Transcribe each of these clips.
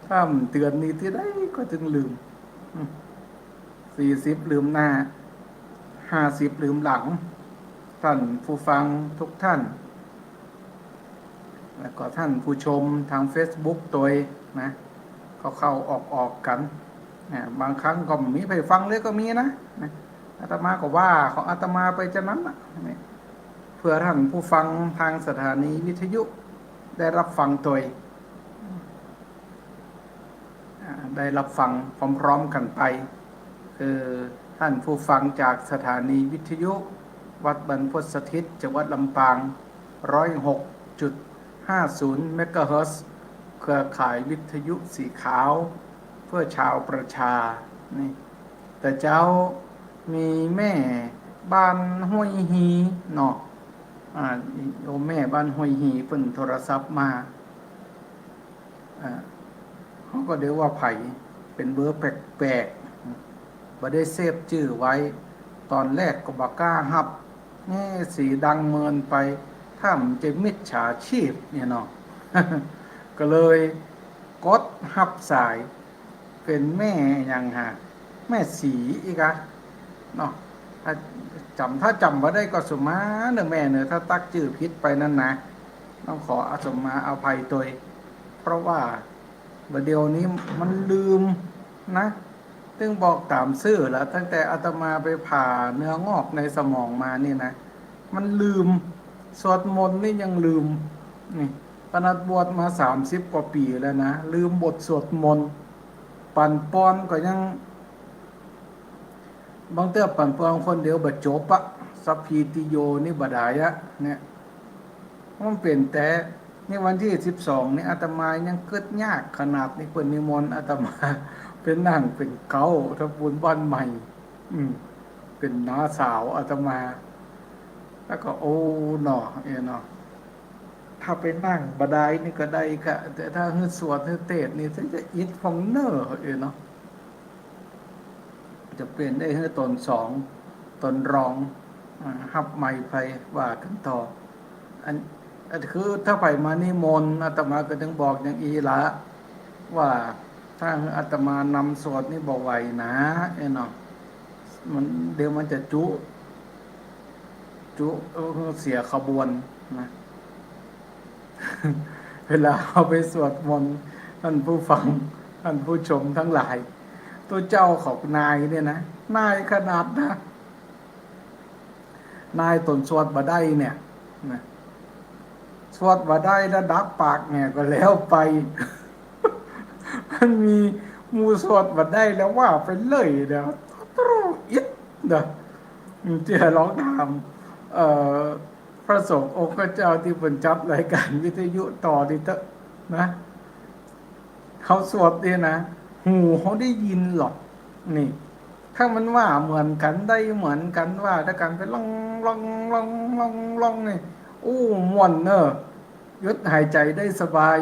ถ้ามันเตือนนี้ที่ได้ก็ถึงลืม40ลืมหน้า50ลืมหลังท่านผู้ฟังทุกท่านแล้วก็ท่านผู้ชมทาง Facebook ตัวนะเข้าออกกันนะบางครั้งก็มีไปฟังเลยก็มีนะอาตมาก็ว่าของอาตมาไปจะนั้นนะเพื่อท่านผู้ฟังทางสถานีวิทยุได้รับฟังตัวได้รับฟังพร้อมๆกันไปคือท่านผู้ฟังจากสถานีวิทยุวัดบรรพตสถิตจังหวัดลำปาง106.50 เมกะเฮิรตซ์เครือข่ายวิทยุสีขาวเพื่อชาวประชานี่แต่เจ้ามีแม่บ้านห้วยฮีเนาะโยมแม่บ้านห้วยฮีเพิ่นโทรศัพท์มาเขาก็เรียกว่าไผ่เป็นเบอร์แปลกๆบ่ได้เซฟชื่อไว้ตอนแรกก็บ่กล้าฮับนี่สีดังเมินไปถ้ามันจะมิจฉาชีพเนี่ยเนาะ ก็เลยกดฮับสายเป็นแม่ยังฮะแม่สีอีกอะเนาะถ้าจำว่าได้ก็สมมาเนื้อแม่เนื้อถ้าตักชื่อผิดไปนั่นนะต้องขอสมมาอภัยตัวเพราะว่าเดี๋ยวนี้มันลืมนะซึ่งบอกตามซื่อแล้วตั้งแต่อาตมาไปผ่าเนื้องอกในสมองมานี่นะมันลืมสวดมนต์นี่ยังลืมนี่ขนาดบวชมา30 กว่าปีแล้วนะลืมบทสวดมนต์ปั่นป้อนก็ยังบางเตื้อปั่นป้อนคนเดียวบัดจบอะสัพพีติโยนี่บดายะเนี่ยมันเป็นแต่นี่วันที่12นี่อาตมายังเกิดยากขนาดนี้เพิ่นนิมนต์อาตมาเป็นนั่งเป็นเก้าทำบุญบ้านใหม่เป็นน้าสาวอาตมาแล้วก็โอ้หนอเนาะถ้าไปนั่งบดายนี่ก็ได้ค่ะแต่ถ้าฮือสวดฮือเทศนี่จะอิดฟองเนอร์เนาะจะเปลี่ยนได้ฮือตนสองตนรองฮับใหม่ไปว่ากันต่ออันคือถ้าไปมานิมนต์อาตมาก็ถึงบอกอย่างอีละว่าถ้าอาตมานำสวดนี่บ่ไหวนะเนาะมันเดี๋ยวมันจะจุเสียขบวนนะเวลาเอาไปสวดมนต์ท่านผู้ฟังท่านผู้ชมทั้งหลายตัวเจ้าของนายเนี่ยนะนายขนาดนะนายตนสวดบ่ได้เนี่ยนะสวดบ่ได้แล้วดักปากเนี่ยก็แล้วไปมันมีมูสวดบ่ได้แล้วว่าไปเลยเด้อตรูอิดเด้อเจ้าร้องถามพระสงฆ์องค์เจ้าที่เป็นจับรายการวิทยุต่อดิเตอะนะเขาสวดเนี่ยนะหูเขาได้ยินหรอกนี่ถ้ามันว่าเหมือนกันได้เหมือนกันว่าถ้ากันไปล่องนี่อู้ม่วนเนอะยุดหายใจได้สบาย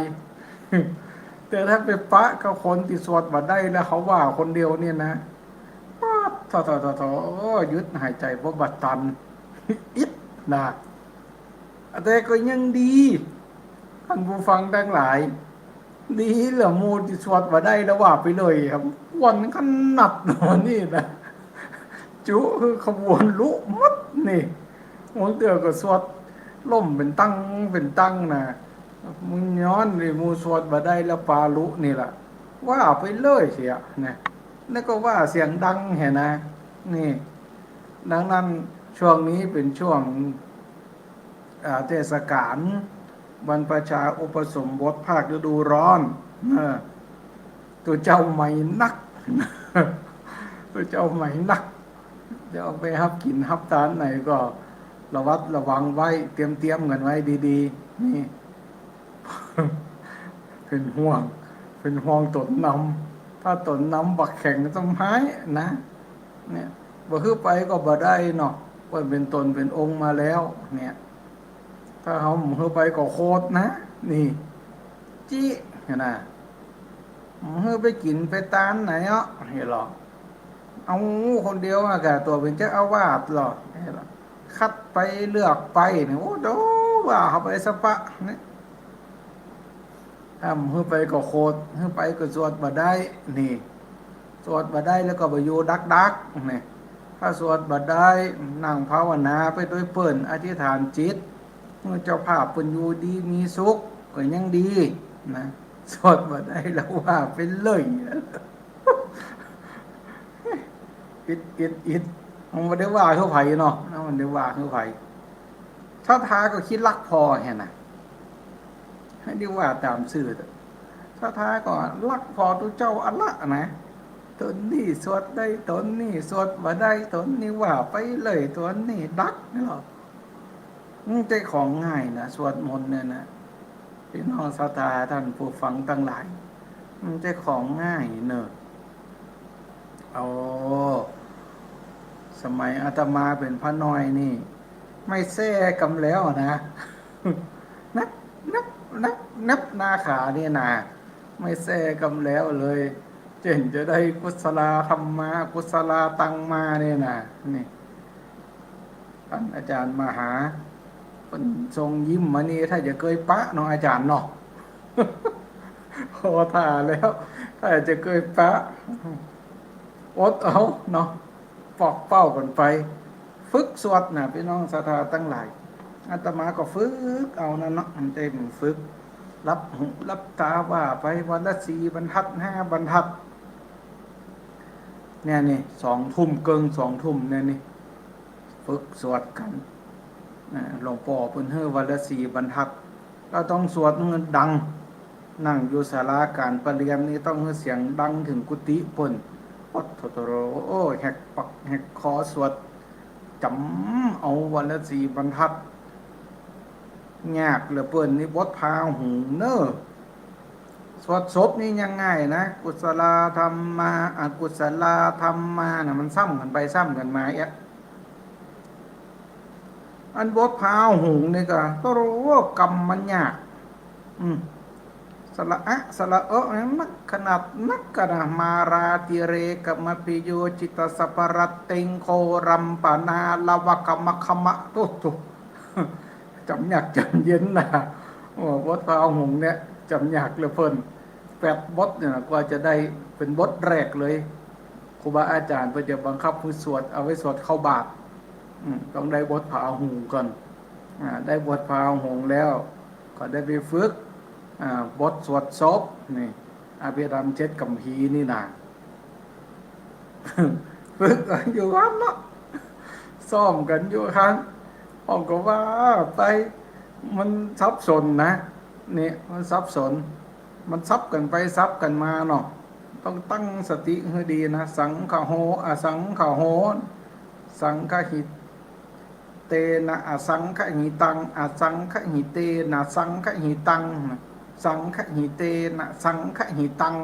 แต่ถ้าไปปะกับคนที่สวดมาได้แล้วเขาว่าคนเดียวเนี่ยนะทอยุดหายใจเพราะบัดตันอิดนะแต่ก็ยังดีท่านผู้ฟังทั้งหลายดีเหลือมูที่สวดมาได้แล้วว่าไปเลยครับวันขนาดนี่นะจุคือขบวนลุมัดนี่มันเตือก็สวดล่มเป็นตั้งนะมึงย้อนเลยมูสวดมาได้แล้วปาลุนี่แหละว่าไปเลยเสียนะแล้วก็ว่าเสียงดังเห็นนะนี่ดังนั้นช่วงนี้เป็นช่วงเทศกาลบรรพชาอุปสมบทภาคฤดูร้อนตัวเจ้าใหม่นักตัวเจ้าใหม่นักจะเอาไปฮับกินฮับทานไหนก็ระวังไว้เตรียมกันไว้ดีๆนี่ เป็นห่วงตนนำถ้าตนนำบักแข่งต้องหายนะเนี่ยบ่คือไปก็บ่ได้เนาะว่าเป็นตนเป็นองค์มาแล้วเนี่ยถ้าเขาคือไปก็โคตรนะนี่จี้เห็นน่ะคือไปกินไปตานไหนเนาะเห็นหรอเอาคนเดียวอะแกตัวเป็นเจ้าอาวาสหรอเห็นหรอคัดไปเลือกไปเนี่ยโอ้โดว่าเขาไปสปะเนี่ย ทำเพื่อไปก็โคตรเพื่อไปก็สวดบ่ได้นี่สวดบ่ได้แล้วก็ไปอยู่ดักนี่ถ้าสวดบ่ได้นั่งภาวนาไปด้วยเปิ่นอธิษฐานจิตเมื่อเจ้าภาพเปิ่นอยู่ดีมีสุขก็ยังดีนะสวดบ่ได้แล้วว่าเป็นเลยอิดมันไม่ได้ว่าเขาไผ่เนาะมันได้ว่าเขาไผ่ถ้าท้าก็คิดรักพอแค่น่ะให้ดีว่าตามสื่อถ้าท้าก็รักพอตัวเจ้าอัลละนะตนนี้สวดได้ตนนี้สวดบ่ได้ตนนี้ว่าไปเลยตนนี้ดักนี่หรอมันใจของง่ายนะสวดมนต์เนี่ยนะพี่น้องศรัทธาท่านผู้ฟังทั้งหลายมันใจของง่ายเนอะเอาสมัยอาตมาเป็นพระน้อยนี่ไม่แท้กำแล้วนะนับนับนับนาขานี่นะไม่แท้กำแล้วเลยเจนจะได้กุศลธรรมมากุศลตังมาเนี่ยนะนี่ท่านอาจารย์มหาเป็นทรงยิ้มมานี่ถ้าจะเคยปะเนาะอาจารย์เนาะพอท่าแล้วถ้าจะเคยปะอดเอาเนาะปอกเป้ากันไปฝึกสวดนะพี่น้องศรัทธาตั้งหลายอาตมาก็ฝึกเอานะเนาะมันเต็มฝึกรับหูรับตาว่าไปวันละ4 บรรทัด5 บรรทัดเนี่ยนี่2 ทุ่มเกิง2 ทุ่มเนี่ยนี่ฝึกสวดกันหลวงพ่อเพิ่นให้วันละ4 บรรทัดเราต้องสวดเงินดังนั่งอยู่ศาลาการประเรียนนี่ต้องให้เสียงดังถึงกุฏิเพิ่นปดโทโรโอ้แหกปักแหกคอสวดจำเอาวันละ4 บรรทัดยากเหลือเปิ้นนี่บทพาหูเนอสวดศพนี่ยังง่ายนะกุศลธรรมมาอกุศลธรรมมาน่ะมันซ้ำกันไปซ้ำกันมาอันบทพาหูนี่ก็ต้องรู้ว่ากรรมมันยากสละอะสละนักขนาดนักกระมาราติเรกมปิโยจิตสัพรัตเต็งโครัมปนาลวะกมะขมะตุจำยากจำเย็นนะบทพาหงเนี่ยจำยากเหลือเพิ่น8 บทเนี่ยกว่าจะได้เป็นบทแรกเลยครูบาอาจารย์เพิ่นจะบังคับผู้สวดเอาไว้สวดเข้าบาตรต้องได้บทพาหงก่อนได้บทพาหงแล้วก็ได้ไปฝึกบทสวดศพนี่อภิธรรม7 กัมภีร์นี่นะฝึกอยู่ครับเนาะซ้อมกันอยู่ครับห้องก็ว่าไปมันซับสนนะนี่มันซับสนมันซับกันไปซับกันมาเนาะต้องตั้งสติให้ดีนะสังฆโหอสังฆโหสังฆหิเตนะอสังฆหิตังอสังฆหิเตนะสังฆหิตังสังฆหิเตนะสังฆหิตัง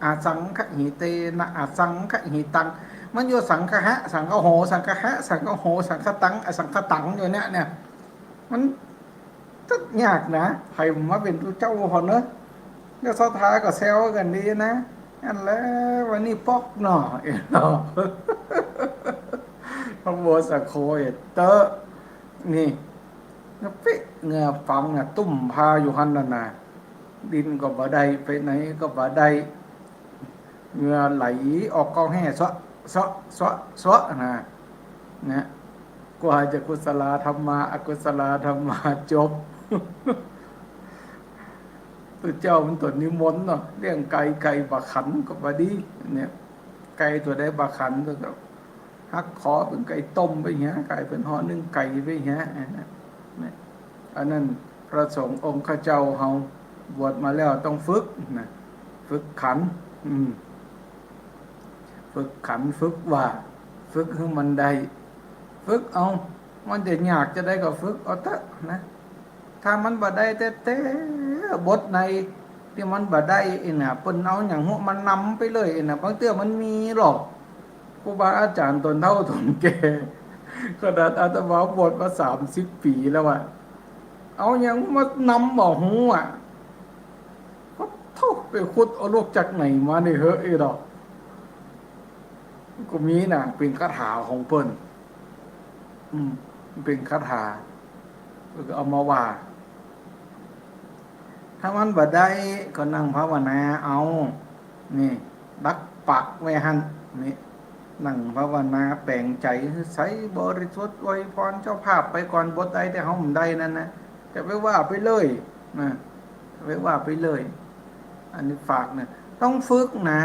อสังฆหิเตนะอสังฆหิตังมันอยู่สังฆะสังฆโหสังฆะสังฆโหสังฆตังอสังฆตังอยู่เนี่ยมันทุกยากนะใครมาเป็นตัวเจ้าพอเนอะก็ศรัทธาก็แซวกันดีนะอันแล้ววันนี้ปอกหน่อเนาะพระโวสโคเตอนี่นปิเงือฟังน่ะตุ่มพาอยู่หันนั่นน่ะดินก็บ่ได้ไปไหนก็บ่ได้เงือไหลออกกองแห่ซะนะกว่าจะกุศลธรรมมาอกุศลธรรมมาจบตัวเจ้ามันตัวนิมนต์เนาะเรื่องไก่บะขันก็บ่ดีเนี่ยไก่ตัวได้บะขันก็ฮักขอเป็นไก่ต้มไปเงี้ยไก่เป็นห่อนึ่งไก่ไปเงี้ยอันนั้นพระสงฆ์องค์ข้าเจ้าเฮาบวชมาแล้วต้องฝึกนะฝึกขันฝึกขันฝึกว่าฝึกให้มันได้ฝึกเอามันจะยากจะได้ก็ฝึกเอาเถอะนะถ้ามันบ่ได้แต่บทในที่มันบ่ได้น่ะเปิ้นเอาอย่างหัวมันนำไปเลยน่ะบางเตื้อมันมีหรอกครูบาอาจารย์ตนเฒ่าตนแก่ขนาดอาตมาบวชมา30 ปีแล้วอ่ะเอาอย่างมานำบ่ฮู้อ่ะก็เท่าไปขุดเอาลูกจากไหนมานี่เหอะไอ้ดอกก็มีน่ะเป็นคาถาของเปิ้นเป็นคาถาก็เอามาว่า ถ้ามันบ่ได้ก็นั่งภาวนาเอานี่ดักปักไว้หันนี่นั่งภาวนาแปลงใจใสบริสุทธิ์อวยพรเจ้าภาพไปก่อนบทใดแต่เฮาบ่ได้นั่นนะจะไปว่าไปเลยนะไปว่าไปเลยอันนี้ฝากนะต้องฝึกนะ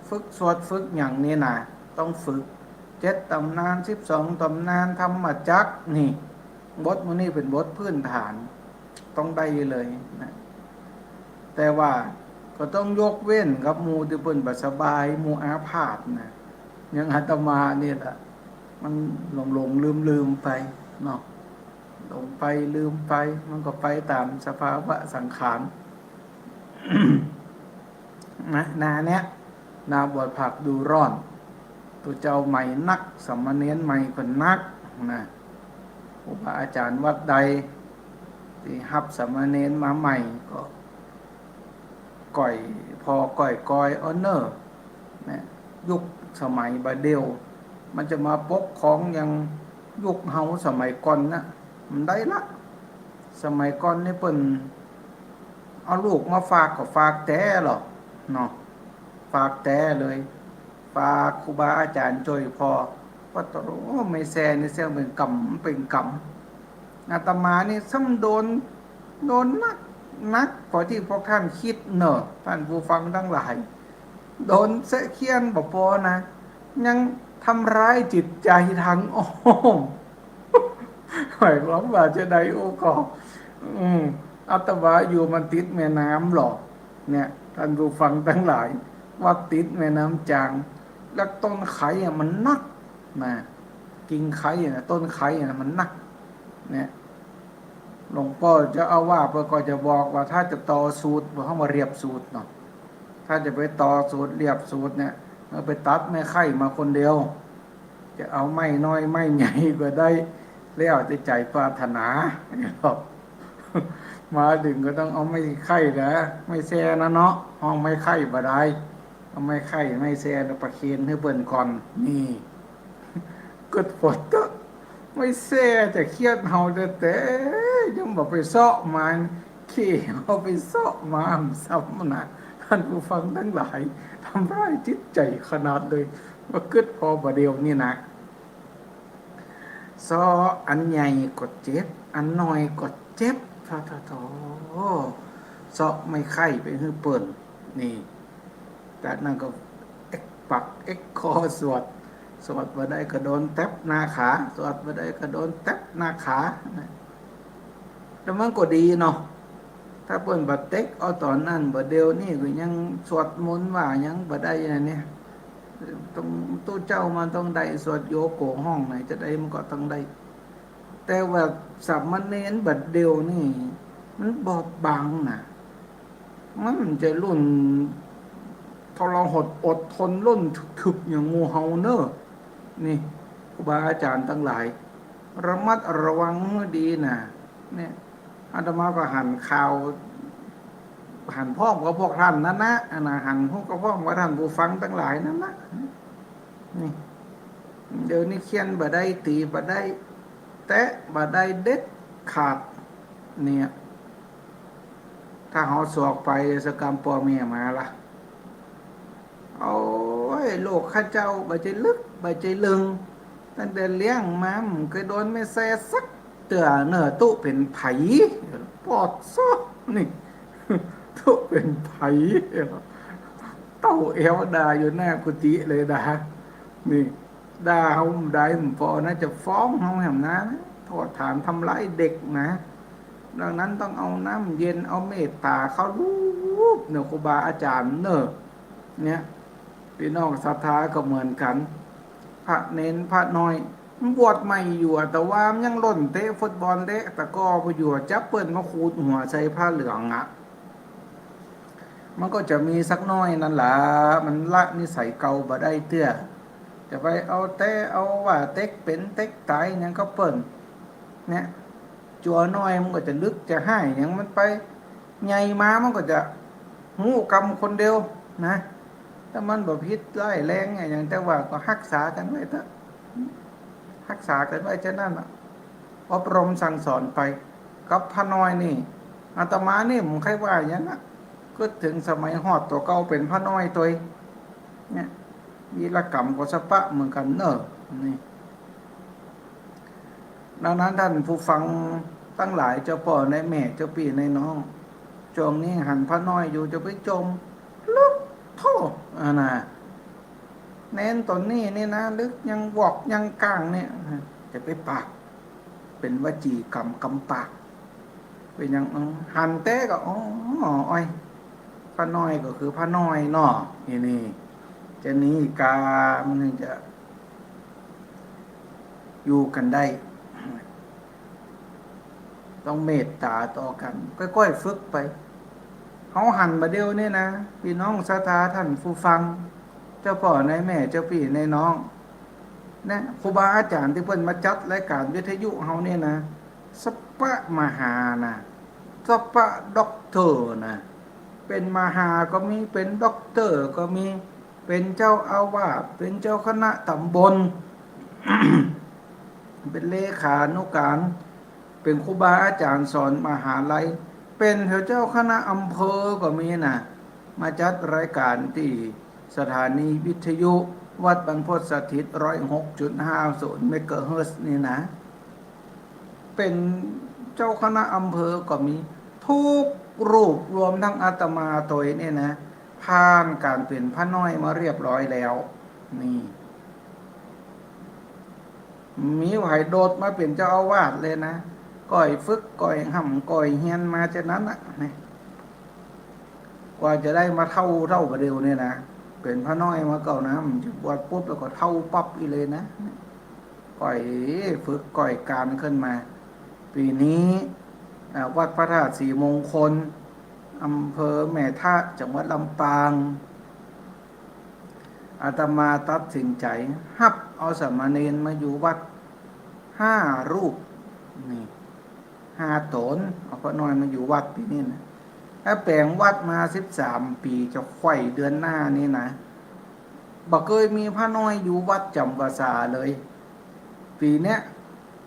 ฝึกสวดฝึกอย่างนี้นะต้องฝึก7 ตำนาน12 ตำนานธรรมจักรนี่บทมันนี่เป็นบทพื้นฐานต้องได้เลยนะแต่ว่าก็ต้องยกเว้นกับหมู่ที่เพิ่นบ่สบายหมู่อาพาธนะอย่างอาตมาเนี่ยล่ะมันหลงลืมไปเนาะหลงไปลืมไปมันก็ไปตามสภาวะสังขาร นะนาเนี้ยนาบวชผักดูร้อนตัวเจ้าใหม่นักสมณเณรใหม่คนนักนะครูบาอาจารย์วัดใดที่รับสมณเณรมาใหม่ก็ก่อยพอก่อยกอยออเนอร์นะยุคสมัยบาเดียวมันจะมาปกครองอย่างยุคเฮาสมัยก่อนนะมันได้ละสมัยก่อนนี่เปิ้นเอาลูกมาฝากก็ฝากแต่หรอกเนาะฝากแต่เลยฝากครูบาอาจารย์ช่วยพอว่าตโรไม่แซ่นี่แซ่เป็นกรรมเป็นกรรมอาตมานี่ซ้ำโดนนักกว่าที่พวกท่านคิดเนอะท่านผู้ฟังทั้งหลายโดนเสะเคียนบ่พอนะยังทำร้ายจิตใจทางอ้อมหมายความว่าจะได้โอ้ก็อาตมาอยู่มันติดแม่น้ำหรอกเนี่ยท่านผู้ฟังทั้งหลายว่าติดแม่น้ำจางแล้วต้นไข่มันนักนะกิ่งไข่นะต้นไข่นะมันนักเนี่ยหลวงพ่อจะเอาว่าเพื่อก็จะบอกว่าถ้าจะต่อสูตรเข้ามาเรียบสูตรเนาะถ้าจะไปต่อสูตรเรียบสูตรเนี่ยเอาไปตัดแม่ไข่มาคนเดียวจะเอาไม่น้อยไม่ใหญ่ก็ได้แล้วจะใจปรารถนาหรอกมาดึงก็ต้องเอาไม่ไข่นะไม่แซ่นะเนาะห้องไม่ไข่บ่ได้เอาไม่ไข่ไม่แซ่ประเคนให้เบิ่นก่อนนี่กดปวดตะไม่แซ่จะเครียดเฮาแต่ยังบอกไปเซาะมาขี้เอาไปเซาะมาซ้ำนะท่านผู้ฟังทั้งหลายทำร้ายจิตใจขนาดเลยว่าเกิดพอบ่เดียวนี่นะซออันใหญ่กดเจ็บอันน้อยกดเจ็บท้อซอไม่ไข่ไปฮื้อเปิ่นนี่จากนั้นก็เอ็กปักเอ็กคอสวดบ่ได้ก็โดนแทบหน้าขาสวดบ่ได้ก็โดนแทบหน้าขาแล้วมันก็ดีเนาะถ้าเปิ่นบ่เต็กเอาตอนนั้นบ่เดียวนี่ก็ยังสวดมนต์ว่ายังบ่ได้อย่างนี้ต้องตู้เจ้ามันต้องได้สวดโยโกห้องไหนจะได้มันก็ต้องได้แต่ว่าสัมมเณรบัดเดียวนี่มันบอบบางนะมันจะรุ่นทรหดอดทนรุ่นถึกอย่างงูเห่าเนอะนี่ครูบาอาจารย์ทั้งหลายระมัดระวังดีนะเนี่ยอาตมาก็หันข่าวหันพ่อกับพวกท่านนั่นนะหันพวกกับพ่อกับท่านผู้ฟังทั้งหลายนั่นนะนี่เดี๋ยวนี้เขียนบ่ได้ตีบ่ได้แตะบ่ได้เด็ดขาดเนี่ยถ้าเขาสวกไปสกรรมปอเมียมาล่ะเอาไว้โลกข้าเจ้าบ่ใจลึกบ่ใจลึงตั้งแต่เลี้ยงมามันเคยโดนไม่แซ่สักเตือเนื้อตุเป็นไผปอดซอกนี่ตุเป็นไผเต้าเอวดาอยู่หน้ากุฏิเลยดานี่ด่าเขาได้ผมพอนะจะฟ้องเขาแหมนะโทษฐานทำร้ายเด็กนะดังนั้นต้องเอาน้ำเย็นเอาเมตตาเขาลูบเนี่ยครูบาอาจารย์เนอะเนี่ยพี่น้องศรัทธาก็เหมือนกันพระเน้นพระน้อยบวชใหม่อยู่แต่ว่ายังล่นเตะฟุตบอลเตะแต่ก็ไปอยู่จับเปิ้ลมาขูดหัวใส่ผ้าเหลืองอ่ะมันก็จะมีสักน้อยนั่นแหละมันละนิสัยเก่าบ่ได้เตื้อจะไปเอาแต่เอาว่าเต็กเป็นเต็กตายยังก็เปิ้นเนี่ยจัวน้อยมันก็จะลึกจะให้ยังมันไปใหญ่มามันก็จะหูกรรมคนเดียวนะถ้ามันบ่พิษไล่แรงอย่างแต่ว่าก็รักษากันไว้เถอะรักษากันไว้ฉะนั้นอบรมสั่งสอนไปกับพระน้อยนี่ อาตมานี่ผมใครว่าอย่างนั้นนะก็ถึงสมัยฮอดตัวเก่าเป็นพระน้อยตัวเนี่ยวีรกรรมก็สปะเหมือนกันเนอะนี่ดังนั้นท่านผู้ฟังตั้งหลายเจ้าพ่อในแม่เจ้าพี่ในน้องจงนี้หันพระน้อยอยู่จะไปจมลึกโทษนะเน้นตอนนี้นี่นะลึกยังบอกยังกลางเนี่ยจะไปปากเป็นวจีกรรมกำปากเป็นยังหันเต้ก็อ๋ออ้อยพระน้อยก็คือพระน้อยเนาะนี่จะนี้กามันจะอยู่กันได้ต้องเมตตาต่อกันค่อยๆฝึกไปเขาหันมาเดียวนี่นะพี่น้องศรัทธาท่านผู้ฟังเจ้าพ่อในแม่เจ้าพี่ในน้องนะครูบาอาจารย์ที่เพิ่นมาจัดรายการวิทยุเฮาเนี่ยนะสปะมหานะสปะด็อกเตอร์นะเป็นมหาก็มีเป็นด็อกเตอร์ก็มีเป็นเจ้าอาวาสเป็นเจ้าคณะตำบล เป็นเลขานุการเป็นครูบาอาจารย์สอนมหาลัยเป็นเจ้าคณะอำเภอก็มีนะมาจัดรายการที่สถานีวิทยุวัดบรรพตสถิต 106.50 เมกะเฮิรตซ์นี่นะเป็นเจ้าคณะอำเภอก็มีทุกรูปรวมทั้งอาตมาตัวเนี่ยนะผ่านการเป็นพระน้อยมาเรียบร้อยแล้วนี่มีไหวโดดมาเป็นเจ้าอาวาสเลยนะก่อยฝึกก่อยห่ำก่อยเฮียนมาจากนั้นนะนี่กว่าจะได้มาเท่าประเดี๋ยวเนี่ยนะเป็นพระน้อยมาเก่านะมันจะบวชปุ๊บแล้วก็เท่าปั๊บอีเลยนะก่อยฝึกก่อยการขึ้นมาปีนี้วัดพระธาตุสีมงคลอำเภอแม่ทะจังหวัดลำปางอาตมาตัดสินใจฮับเอาสามเณรมาอยู่วัด5 รูปนี่5 ตนเอาพระน้อยมาอยู่วัดปีนี้นะถ้าแปลงวัดมา13 ปีจะไข่เดือนหน้านี่นะบ่เคยมีพระน้อยอยู่วัดจำพรรษาเลยปีเนี้ย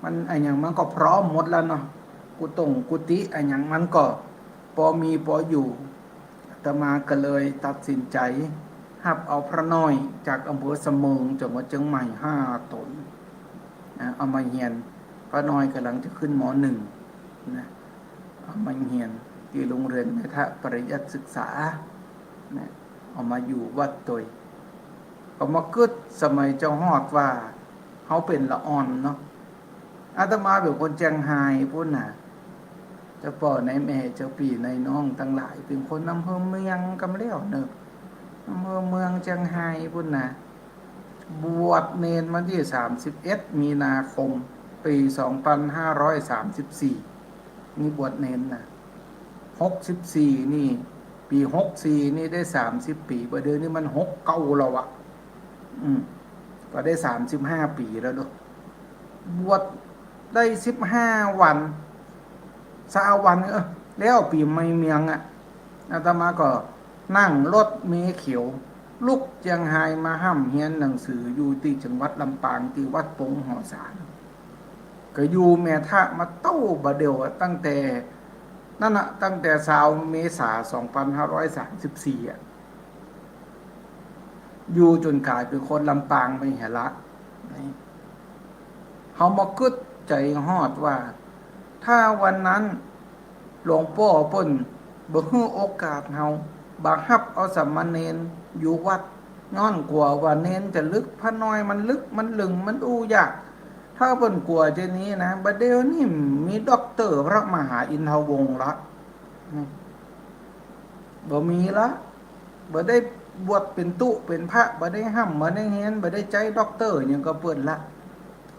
มันไอ้อย่างมันก็พร้อมหมดแล้วเนาะกุฏิไอ้อย่างมันก็พอมีพออยู่อาตมาก็เลยตัดสินใจหับเอาพระน้อยจากอำเภอเสมิงจังหวัดเชียงใหม่5 ตนนะเอามาเฮียนพระน้อยกำลังจะขึ้นม.1 นะเอามาเฮียนที่โรงเรียนแม่ทะปริยัติศึกษานะเอามาอยู่วัดตัวก็มาเกิดสมัยเจ้าฮอดว่าเขาเป็นละอ่อนเนาะอาตมาเป็นคนเชียงรายพุ่นน่ะเจ้าพ่อในแม่เจ้าพี่ในน้องทั้งหลายเป็นคนอำเภอเมืองกำเลี้ยวเนอะอำเภอเมืองเชียงรายพุ่นน่ะบวชเนนวันที่31 มีนาคมปี 2534นี่บวชเนนน่ะ64นี่ปี64นี่ได้30 ปีประเดี๋ยวนี้มัน69แล้วอะก็ได้35 ปีแล้วด้วยบวชได้15 วัน20 วันแล้วปีไม่เมียงอ่ะอาตมาก็นั่งรถเมล์เขียวลุกเชียงรายมาห้ำเฮียนหนังสืออยู่ที่จังหวัดลำปางที่วัดปงหอสารก็อยู่แม่ทะมาเต้าบะเดียวตั้งแต่นั่นน่ะตั้งแต่20 เมษายน 2534อยู่จนกลายเป็นคนลำปางไปเหละเขามากึดใจฮอดว่าถ้าวันนั้นหลวงพ่อเพิ่นบ่ให้โอกาสเฮาบักฮับเอาสามเณรอยู่วัดย้อนกลัวว่าเณรจะลึกพระน้อยมันลึกมันลึงมันอู้ยากถ้าเพิ่นกลัวเช่นนี้นะบัดเดี๋ยวนี้มีด็อกเตอร์พระมหาอินทวงศ์ละบ่มีละบ่ได้บวชเป็นตุเป็นพระบ่ได้ห้ำบ่ได้เฮียนบ่ได้ใจด็อกเตอร์หยังก็เปิ้นละ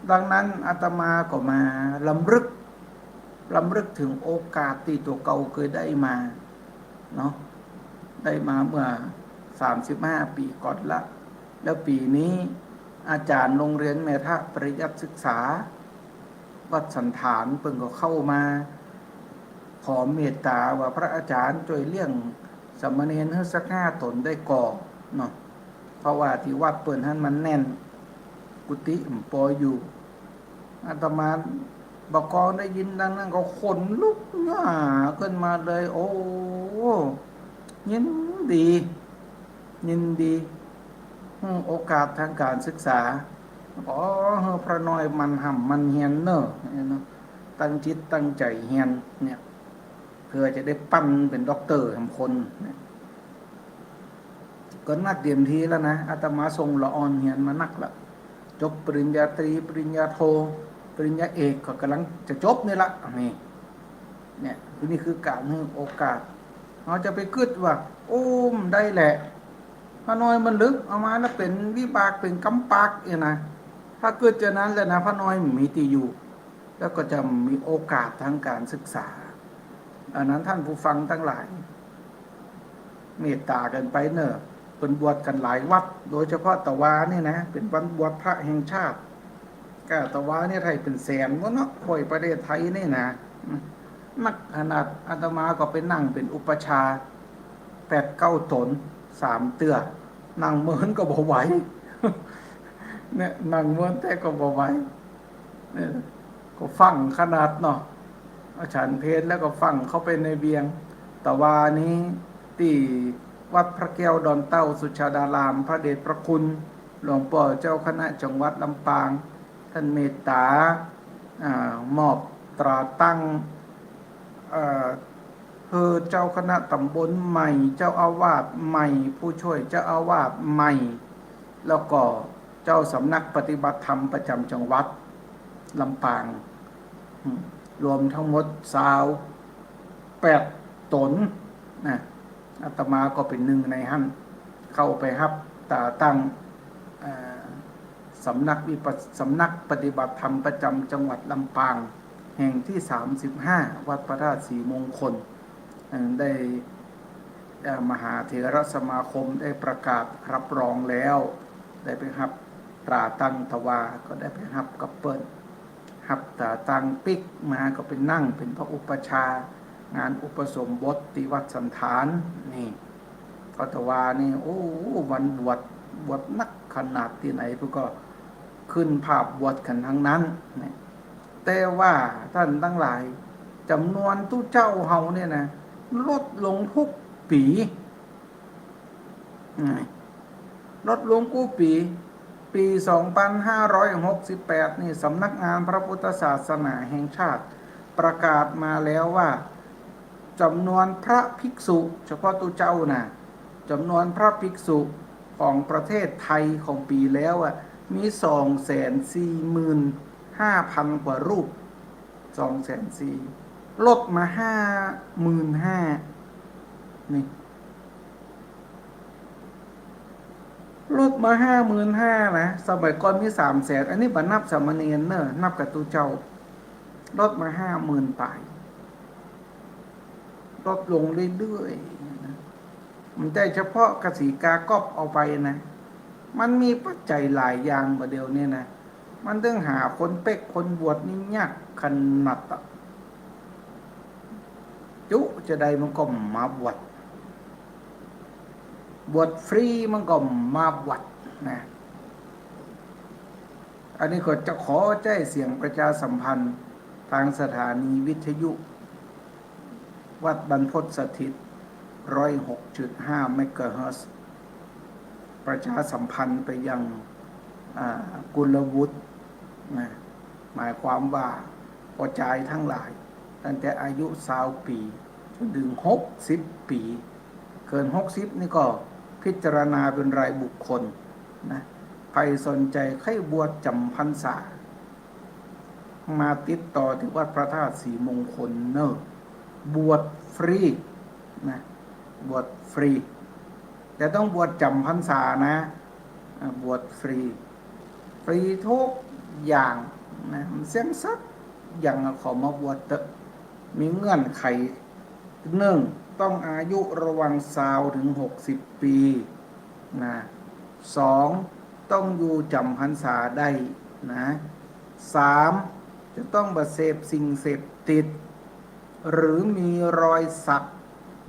ดังนั้นอาตมาก็มาลำลึกถึงโอกาสที่ตัวเก่าเคยได้มาเนาะได้มาเมื่อ35 ปีก่อนละแล้วปีนี้อาจารย์โรงเรียนแม่ทะปริยัติศึกษาวัดสันฐานเพิ่งก็เข้ามาขอเมตตาว่าพระอาจารย์ช่วยเลี้ยงสามเณรให้สัก5 ตนได้ก่อเนาะเพราะว่าที่วัดเปิ่นท่านมันแน่นกุฏิปออยู่อาตมา บอกกองได้ยินดังนั้นก็ขนลุกหน้าขึ้นมาเลยโอ้ยินดียินดีโอกาสทางการศึกษาอ๋อพระน้อยมันห่ำมันเฮียนเนอะตั้งจิตตั้งใจเฮียนเนี่ยเพื่อจะได้ปั้นเป็นด็อกเตอร์ทำคนเนี่ยก็นักเตรียมทีแล้วนะอาตมาทรงละออนเฮียนมานักละจบปริญญาตรีปริญญาโทปริญญาเอกก็กำลังจะจบนี่ละนี่เนี่ยนี่คือการให้โอกาสเราจะไปกึดว่าโอ้มได้แหละพระน้อยมันลึกเอามาแล้วเป็นวิบากเป็นกำปากเนี่ยนะถ้าเกิดจะนั้นแล้วนะพระน้อยมีที่อยู่แล้วก็จะมีโอกาสทางการศึกษาอันนั้นท่านผู้ฟังทั้งหลายเมตตากันไปเนอะเป็นบวชกันหลายวัดโดยเฉพาะตะวาเนี่ยนะเป็นวันบวชพระแห่งชาติก้าตะวาเนี่ยไทยเป็นแสนวะเนาะคอยประเทศไทยนี่นะนักขนาดอาตมาก็ไปนั่งเป็นอุปชา8-9 ตน3 เตื้อนั่งเมินก็บ่ไหวเนี่ยนั่งเมินแต่ก็บ่ไหวเนี่ยก็ฟังขนาดเนาะฉันเพลแล้วก็ฟังเข้าไปในเบียงตะวานี้ที่วัดพระแก้วดอนเต้าสุชาดารามพระเดชพระคุณหลวงพ่อเจ้าคณะจังหวัดลำปางท่านเมตตามอบตราตั้งคือเจ้าคณะตำบลใหม่เจ้าอาวาสใหม่ผู้ช่วยเจ้าอาวาสใหม่แล้วก็เจ้าสำนักปฏิบัติธรรมประจำจังหวัดลำปางรวมทั้งหมด28 ตนนะอาตมาก็เป็นหนึ่งในหั่นเข้าไปครับตาตั้งสำนักปฏิบัติธรรมประจำจังหวัดลำปางแห่งที่35วัดพระธาตุศรีมงคลได้มหาเถรสมาคมได้ประกาศรับรองแล้วได้ไปรับตราตั้งทวาก็ได้ไปรับกับเปิ้ลรับตราตั้งปิกมาก็เป็นนั่งเป็นพระอุปชางานอุปสมบทที่วัดสันฐานนี่ก็ทวานี่โอ้วันบวชนักขนาดที่ไหนพวกก็ขึ้นภาพบวชกันทั้งนั้นนี่แต่ว่าท่านทั้งหลายจำนวนตู้เจ้าเฮาเนี่ยนะลดลงทุกปีลดลงกู้ปี2568นี่สำนักงานพระพุทธศาสนาแห่งชาติประกาศมาแล้วว่าจำนวนพระภิกษุเฉพาะตู้เจ้านะจำนวนพระภิกษุของประเทศไทยของปีแล้วมี245,000 กว่ารูป240,000ลดมา55,000นี่ลดมา55,000นะสมัยก่อนมี300,000อันนี้บ่นับสามเณรเนอะนับกับตู้เจ้าลดมา50,000ไปลดลงเรื่อยๆนะมันได้เฉพาะกสิกากอบเอาไปนะมันมีปัจจัยหลายอย่างประเดี๋ยวนี้นะมันต้องหาคนเป๊กคนบวชนี่ยากขนาดจุจะได้มันก็มาบวชฟรีมันก็มาบวชนะอันนี้ก็จะขอแจ้งเสียงประชาสัมพันธ์ทางสถานีวิทยุวัดบรรพตสถิต 106.5 เมกะเฮิรตซ์ประชาสัมพันธ์ไปยังกุลวุฒินะหมายความว่าพอใจทั้งหลายตั้งแต่อายุ20 ปีจนถึง60 ปีเกิน60นี่ก็พิจารณาเป็นรายบุคคลนะใครสนใจใครบวชจำพรรษามาติดต่อที่วัดพระธาตุศรีมงคลเนอะบวชฟรีนะบวชฟรีแต่ต้องบวชจำพรรษานะบวชฟรีทุกอย่างนะมันเสี่ยงสักอย่างขอมาบวชเถอะมีเงื่อนไข1ต้องอายุระหว่าง20 ถึง 60 ปีนะ2ต้องอยู่จำพรรษาได้นะ3จะต้องบ่เสพสิ่งเสพติดหรือมีรอยสัก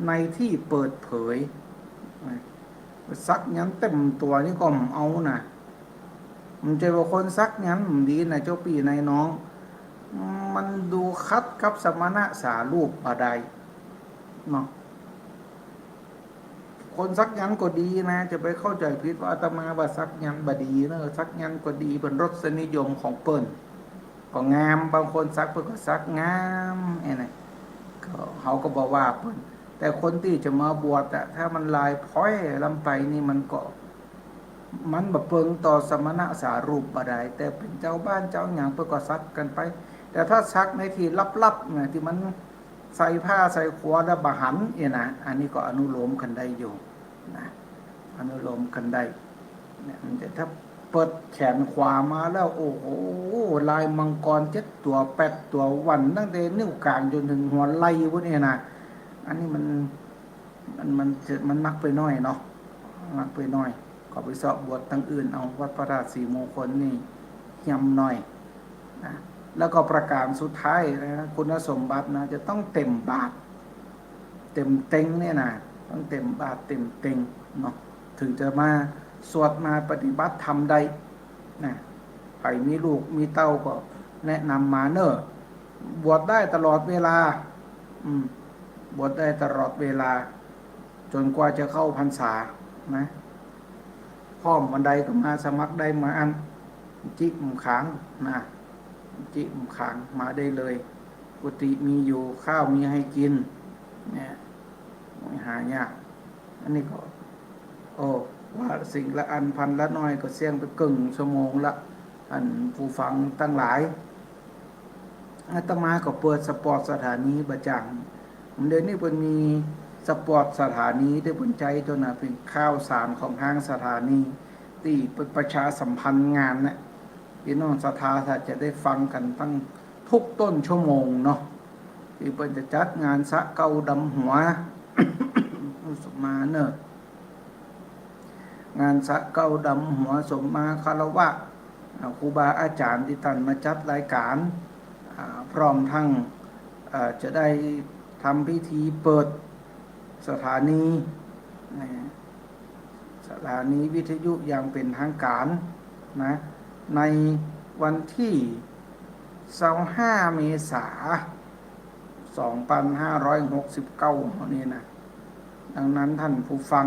ในที่เปิดเผยสักยันเต็มตัวนี่ก็เอานะมันจะว่าคนสักยันดีนะเจ้าปีนายน้อง มันดูคัดกับสมณะสารูปอะไรเนาะคนซักยันก็ดีนะจะไปเข้าใจผิดว่าอาตมาว่าซักยันบดีเนอะซักยันก็ดีเป็นรสนิยมของเปิ้นก็งามบางคนซักเปิ้นก็ซักงามไอ้นี่ก็เขาก็บอกว่าเปิ้นแต่คนที่จะมาบวชอะถ้ามันลายพ้อยลำไปนี่มันก็มันแบบเปิงต่อสมณะสารูปบ่ได้แต่เป็นเจ้าบ้านเจ้าหยังเปิ้นก็ซักกันไปแต่ถ้าซักในที่ลับๆเนี่ยที่มันใส่ผ้าใส่ขวดแล้วบหันนะอันนี้ก็อนุโลมกันได้อยู่นะอนุโลมกันได้เนี่ยมันจะถ้าเปิดแขนขวามาแล้วโอ้โหลายมังกร7 ตัว8 ตัววันตั้งแต่นิ้วกลางจนถึงหัวไหล่พวกนี้นะอันนี้มันมักไปน้อยเนาะมักไปน้อยก็ไปสอบบทตั้งอื่นเอาวัดพระราชสีมงคลนี่ย่ำหน่อยนะแล้วก็ประการสุดท้ายนะคุณสมบัตินะจะต้องเต็มบาทเต็มเต็งเนี่ยนะต้องเต็มบาทเต็มเต็งเนาะถึงจะมาสวดมาปฏิบัติธรรมได้นะใครมีลูกมีเต้าก็แนะนำมาเนอะบวชได้ตลอดเวลาบวชได้ตลอดเวลาจนกว่าจะเข้าพรรษานะพร้อมวันใดก็มาสมัครได้มาอันจิมขังนะจิมขังมาได้เลยกุฏิมีอยู่ข้าวมีให้กินเนี่ยไม่หายากอันนี้ก็โอ้ว่าสิ่งละอันพันละน้อยก็เสี่ยงไปกึ่งชั่วโมงละอันผู้ฟังตั้งหลายอาตมาก็เปิดสปอร์ตสถานีประจังเดี๋ยวนี้มันมีสปอร์ตสถานีได้ผลใจตัวน่ะเป็นข้าวสารของทางสถานีที่ประชาสัมพันธ์งานเนี่ยพี่น้องศรัทธาถ้าจะได้ฟังกันตั้งทุกต้นชั่วโมงเนาะที่เพิ่นจะจัดงานสะเกาดำหัว สมมาเนอะงานสะเกาดำหัวสมมาคารวะครูบาอาจารย์ที่ท่านมาจัดรายการพร้อมทั้งจะได้ทำพิธีเปิดสถานีวิทยุอย่างเป็นทางการนะในวันที่25 เมษายน 2569นี่นะดังนั้นท่านผู้ฟัง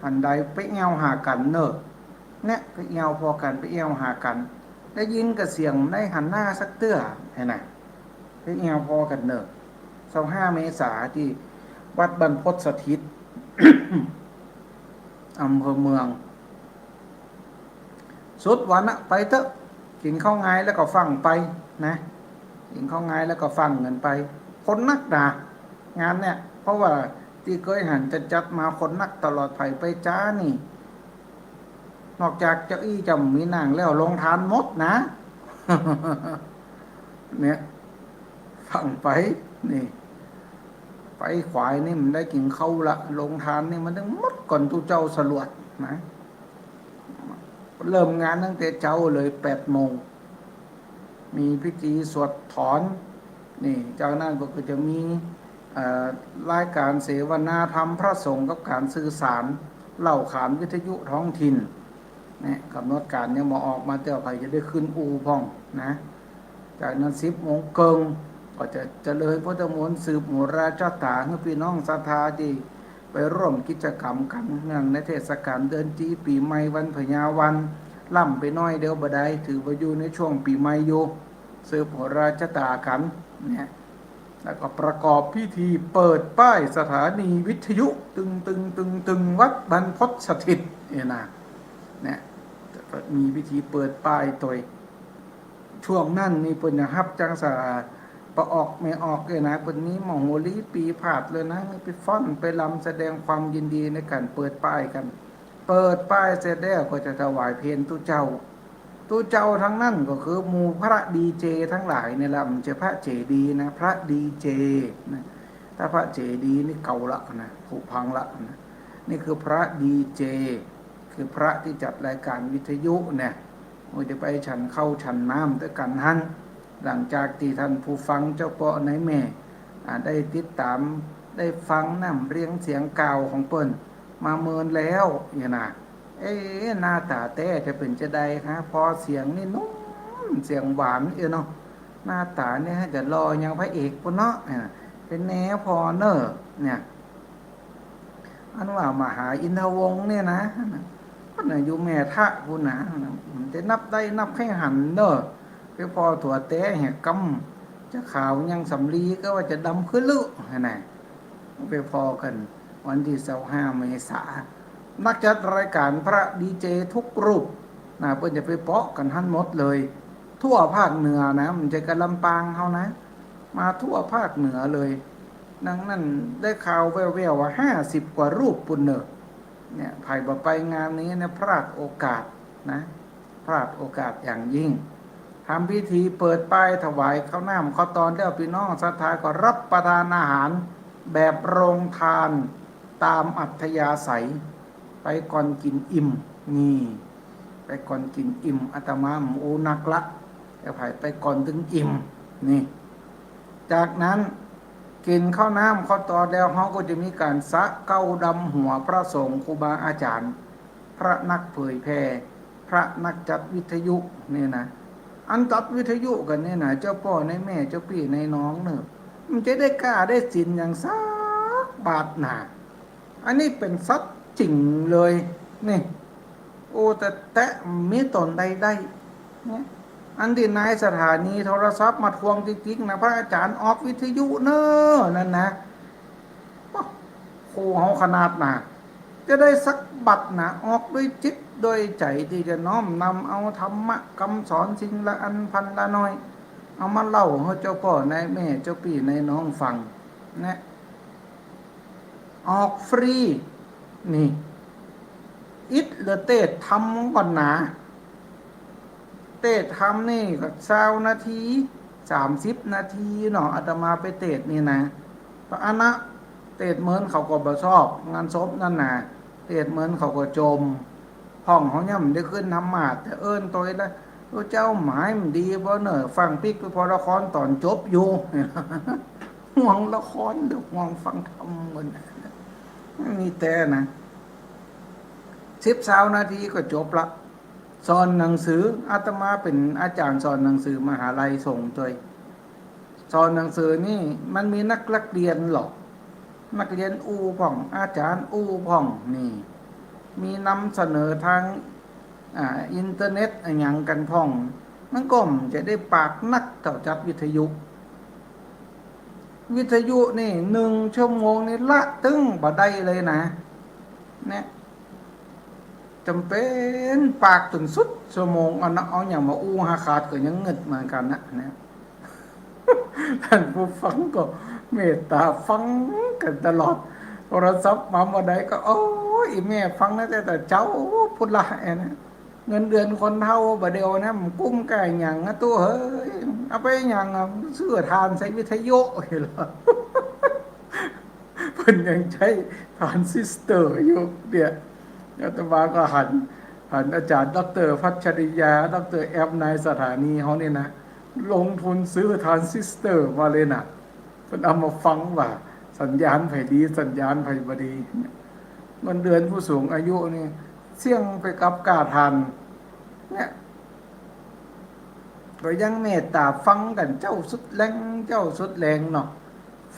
ท่านใดไปเอี่ยวหากันเนอะเนี่ยไปเอี่ยวพอกันไปเอี่ยวหากันได้ยินกับเสียงได้หันหน้าสักเตื้อเห็นไหมไปเอี่ยวพอกันเนอะ25 เมษายนที่วัดบรรพตสถิต อำเภอเมืองสุดวันอะไปเถอะกินข้าวไงแล้วก็ฟังไปนะกินข้าวไงแล้วก็ฟังเงินไปคนนักด่างานเนี่ยเพราะว่าที่เคยหันจะจัดมาคนนักตลอดไผ่ไปจ้านี่นอกจากเจ้าอี้จำมีนางแล้วลงทานมดนะ เนี่ยฟังไปนี่ไปขวายนี่มันได้กินข้าวละลงทานนี่มันต้องมดก่อนตู้เจ้าสลวดนะเริ่มงานตั้งแต่เจ้าเลย8 โมงมีพิธีสวดถอนนี่เจ้านั่นก็จะมีรายการเสวนาธรรมพระสงฆ์กับการสื่อสารเล่าขานวิทยุท้องถิ่นเนี่ยกำหนดการเนี่ยมาออกมาเต่อไปจะได้ขึ้นอูพ่องนะจากนั้น10 โมงเกิงก็จะเจริญพุทธมนต์สืบโหราชตาให้พี่น้องศรัทธาที่ไปร่วมกิจกรรมกันเนื่องในเทศกาลเดือนจีปีใหม่วันพญาวันล่ำไปน้อยเดียวบ่ได้ถือว่าอยู่ในช่วงปีใหม่อยู่สืบโหราชตากันเนี่ยแล้วก็ประกอบพิธีเปิดป้ายสถานีวิทยุตึงวัดบรรพตสถิตเนี่ยมีพิธีเปิดป้ายตัวช่วงนั้นนี่เพิ่นจะฮับจังสาประออกไม่ออกเลยนะเพิ่นนี้มโหรีปีผาดเลยนะไปฟ้อนไปลำแสดงความยินดีในการเปิดป้ายกันเปิดป้ายเสร็จแล้วก็จะถวายเพลตู้เจ้าทั้งนั้นก็คือหมู่พระดีเจทั้งหลายเนี่ยละมันจะพระเจดีนะพระดีเจนะถ้าพระเจดีนี่เก่าละนะผุพังละนะนี่คือพระดีเจคือพระที่จัดรายการวิทยุเนี่ยมันจะไปฉันเข้าฉันน้ำด้วยกันท่านหลังจากที่ท่านผู้ฟังเจ้าเปาะในแม่ได้ติดตามได้ฟังน้ำเรียงเสียงกล่าวของเปิ้นมาเมินแล้วเนี่ยนะหน้าตาแต่จะเป็นจะใดครับพอเสียงนี่นุ่มเสียงหวานเนาะ หน้าตาเนี่ยจะรอยังพระเอกปุ่นเนาะเป็นแนวพอเนอร์เนี่ยอันว่ามหาอินทวงศ์เนี่ยนะก็น่ะอยู่แม่ทะปุ่นนะมันจะนับได้นับแค่หันเนอไปพอถั่วแต้แหกกำจะขาวยังสำลีก็ว่าจะดำขึ้นลึกนะไปพอกันวันที่25 เมษายนนักจัดรายการพระดีเจทุกรูปนะเพื่อนจะไปเปาะกันทั้งหมดเลยทั่วภาคเหนือนะมันจะกระลำปางเขานะมาทั่วภาคเหนือเลยดังนั้นได้ข่าวแว่วๆว่า50 กว่ารูปปุ่นเนอะเนี่ยไผ่บ่ไปงานนี้นะพลาดโอกาสนะพลาดโอกาสอย่างยิ่งทำพิธีเปิดป้ายถวายข้าวน้ำข้าวตอนแล้วพี่น้องศรัทธาก็รับประทานอาหารแบบโรงทานตามอัธยาศัยไปก่อนกินอิ่มนี่ไปก่อนกินอิ่มอาตมาโอนักละจะไปก่อนถึงอิ่มนี่จากนั้นกินข้าวน้ำข้าวตอนแล้วเขาก็จะมีการสะเก้าดำหัวพระสงฆ์ครูบาอาจารย์พระนักเผยแพร่พระนักจัดวิทยุนี่นะอันจัดวิทยุกันนี่นะเจ้าพ่อในแม่เจ้าพี่ในน้องเนอะมันจะได้กล้าได้สินอย่างสักบาทหนาอันนี้เป็นสัตว์จริงเลยนี่โอ้แต่มีตนใดเนี่ยอันที่นายสถานีโทรศัพท์มาทวงจริงๆนะพระอาจารย์ออกวิทยุเนอะนั่นนะโอ้เฮาขนาดหนาจะได้สักบัตรนะออกด้วยจิตโดยใจที่จะน้อมนำเอาธรรมะคำสอนสิ่งละอันพันละน้อยเอามาเล่าให้เจ้าพ่อในแม่เจ้าพี่ในน้องฟังนะออกฟรีนี่อิดหรือเตดทำก่อนหนาเตดทำนี่ก็20 นาที30 นาทีเนาะอาตมาไปเตดนี่นะพระอนะเตดเหมือนเขาก็บ่ชอบงานศพนั่นน่ะเตดเหมือนเขาก็จมห้องเขาย่ำได้ขึ้นทำมาดแต่เอิ้นตัวแล้วเจ้าหมายมันดีบ่เนอะฟังปิกไปพอละครตอนจบอยู่ห่วงละครหรือห่วงฟังธรรมเหมือนมีแต่นะ20 นาทีก็จบละสอนหนังสืออาตมาเป็นอาจารย์สอนหนังสือมหาลัยส่งตัวสอนหนังสือนี่มันมีนักเรียนหรอกนักเรียนอูพ่องอาจารย์อูพ่องนี่มีนำเสนอทางอินเทอร์เน็ตอย่างกันพ่องมันก็จะได้ปากนักเต่าจัดวิทยุนี่1 ชั่วโมงนี่ละตึ้งบ่ได้เลยนะเนี่ยจำเป็นปากจนสุดชั่วโมงเอาอย่างมาอู้หาขาดก็ยังเงิดเหมือนกันนะท่านผู้ฟังก็เมตตาฟังกันตลอดโทรศัพท์มาเมื่อใดก็โอ้ยแม่ฟังนะแต่เจ้าพุทธละนะเงินเดือนคนเท่าบ่เดียวนะมันกุ้มไก่อย่างนะตัวเฮ้ยเอาไปอย่างเสื้อทานใส่วิทยุเหรอเพิ่นยังใช้ทรานซิสเตอร์อยู่เดี๋ยวอาตมาก็หันอาจารย์ดร.พัชริยาดร.แอปนายสถานีเขาเนี่ยนะลงทุนซื้อทรานซิสเตอร์มาเลยนะเพิ่นเอามาฟังว่าสัญญาณไผดีสัญญาณไผบ่ดีเงินเดือนผู้สูงอายุนี่เสี่ยงไปกับกาทันเนี่ยก็ยังเมตตาฟังกันเจ้าสุดแรงเจ้าสุดแรงเนาะ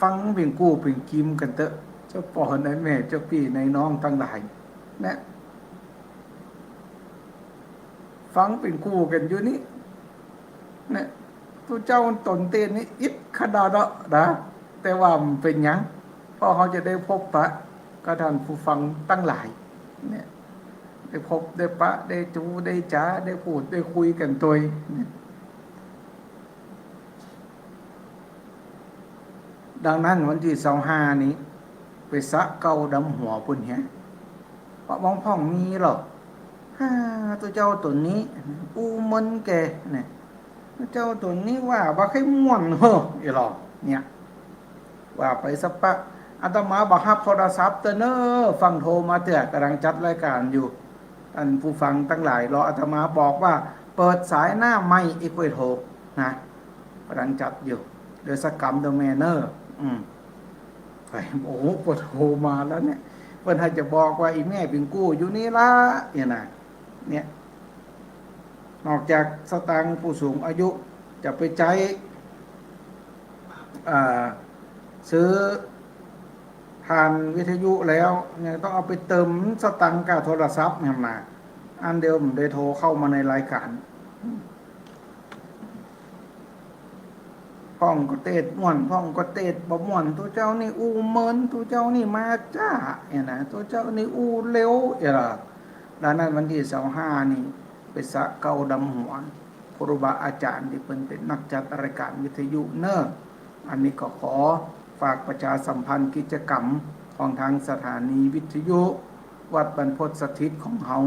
ฟังเพียงกู้เพียงกิมกันเถอะเจ้าพ่อในแม่เจ้าพี่ในน้องทั้งหลายเนี่ยฟังเป็นคู่กันอยู่นี่เนี่ยผู้เจ้าตนเตนนี่อิดขนาดนะแต่ว่ามันเป็นยังเพราะเขาจะได้พบปะก็ท่านผู้ฟังตั้งหลายเนี่ยได้พบได้ปะได้จูได้จ้าได้พูดได้คุยกันตัวดังนั้นวันที่25นี้ไปสะเก้าดำหัวปุ่นเหี้ยเพราะมองพ่องมีหรอกตัวเจ้าตัวนี้อูมันแกเนี่ยตัวเจ้าตัวนี้ว่าบ่ให้ม่วนเหรออีหรอเนี่ยว่าไปสักปะอาตมาบ่รับโทรศัพท์เตเนอฟังโทรมาเตือกำลังจัดรายการอยู่ท่านผู้ฟังทั้งหลายรออาตมาบอกว่าเปิดสายหน้าไมค์อีกไว้โทรนะกำลังจัดอยู่โดยสกรรมโดเมเนอร์ไปโอ้ปวดโทรมาแล้วเนี่ยเพิ่นให้จะบอกว่าอีแม่เป็นกู้อยู่นี่ละเนี่ยนอกจากสตางค์ผู้สูงอายุจะไปใจ อ่าซื้อผ่านวิทยุแล้วยังต้องเอาไปเติมสตังค์กับโทรศัพท์เนี่ยมาอันเดียวผมได้โทรเข้ามาในรายการพ้องก็เตดม่วนพ้องก็เตดบ่ม่วนตัวเจ้านี่อูเมินตัวเจ้านี่มาจ้าเนี่ยนะตัวเจ้านี่อูเร็วอย่างละดังนั้นวันที่25นี่ไปสะเกาดำหัวครูบาอาจารย์ที่เป็นนักจัดรายการวิทยุเนอะอันนี้ก็ขอฝากประชาสัมพันธ์กิจกรรมของทางสถานีวิทยุวัดบรรพตสถิตของเฮา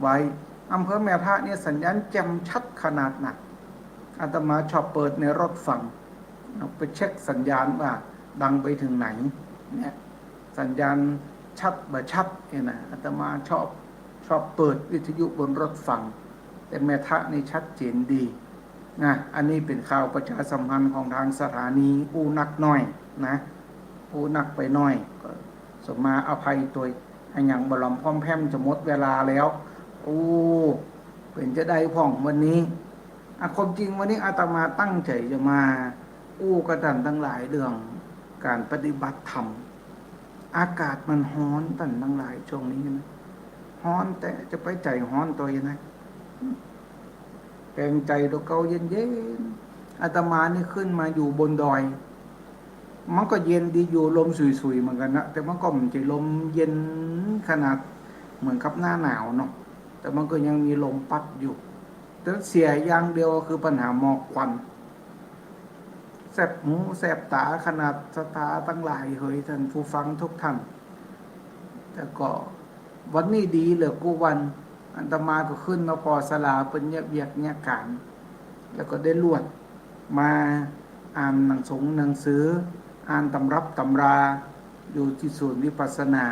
ไว้อำเภอแม่พระเนี่ยสัญญาณแจ่มชัดขนาดหนักอาตมาชอบเปิดในรถฟังไปเช็คสัญญาณว่าดังไปถึงไหนเนี่ยสัญญาณชัดบ่ชัดเนี่ยนะอาตมาชอบเปิดวิทยุบนรถฟังแต่แม่ทะนี่ชัดเจนดีนะอันนี้เป็นข่าวประชาสัมพันธ์ของทางสถานีอูนักน้อยนะอูนักไปน้อยก็สมมาอภัยตัวอันอย่างบลอมพร้อมแพมจะหมดเวลาแล้วเป็นจะได้พ่องวันนี้ความจริงวันนี้อาตมาตั้งใจจะมากระดันทั้งหลายเรื่องการปฏิบัติธรรมอากาศมันฮ้อนตั้งทั้งหลายช่วงนี้นะฮ้อนแต่จะไปใจฮ้อนตัวยังไงแกงใจตัวเก่าเย็นๆอาตมานี่ขึ้นมาอยู่บนดอยมันก็เย็นดีอยู่ลมสุยๆเหมือนกันนะแต่มันก็มันจะลมเย็นขนาดเหมือนกับหน้าหนาวเนาะแต่มันก็ยังมีลมพัดอยู่แต่เสียอย่างเดียวคือปัญหาหมอกควันแสบหูแสบตาขนาดสตาตั้งหลายเฮ้ยท่านผู้ฟังทุกท่านแต่ก็วันนี้ดีเหลือกูวันอันตมาก็ขึ้นมาพอสลาเป็นเยียกเนี่ยการแล้วก็ได้ลวดมาอ่านหนังสืออ่านตำรับตำราอยู่ที่ศูนย์วิปัสสนา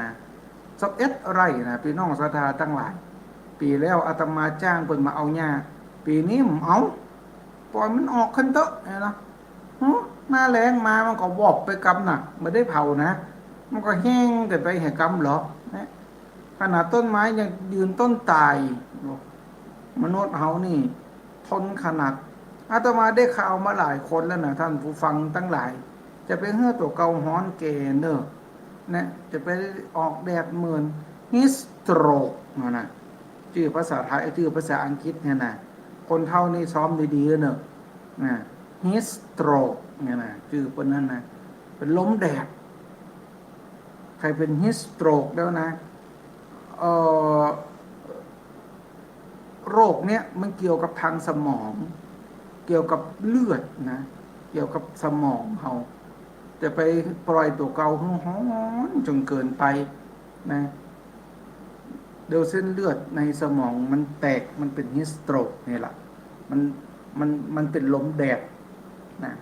11 ไร่นะพี่น้องศรัทธาตั้งหลายปีแล้วอาตมาจ้างเพิ่นมาเอาหญ้าปีนี้ผมเอาปล่อยมันออกขึ้นเตอะเนี่ยนะหน้าแรงมามันก็วอบไปกำน่ะไม่ได้เผานะมันก็แห้งเกิดไปแห่กำเหรอขนาดต้นไม้ยังยืนต้นตายมนุษย์เฮานี่ทนขนาดอาตมาได้ข่าวมาหลายคนแล้วนะท่านผู้ฟังตั้งหลายจะไปเฮือตัวเกาฮ้อนเกเนอนะจะไปออกแดดหมื่นฮิสโตรกนะชื่อภาษาไทยชื่อภาษาอังกฤษเนี่ยนะคนเท่านี่ซ้อมดีๆเนอะนะฮิสโตรกเนี่ยนะชื่อคนนั้นนะเป็นล้มแดดใครเป็นฮิสโตรกแล้วนะโรคเนี้ยมันเกี่ยวกับทางสมองเกี่ยวกับเลือดนะเกี่ยวกับสมองเขาจะไปปล่อยตัวเกาฮ้อนจนเกินไปนะเดี๋ยวเส้นเลือดในสมองมันแตกมันเป็นฮิสโตรกนี่แหละมันเป็นลมแดดนะ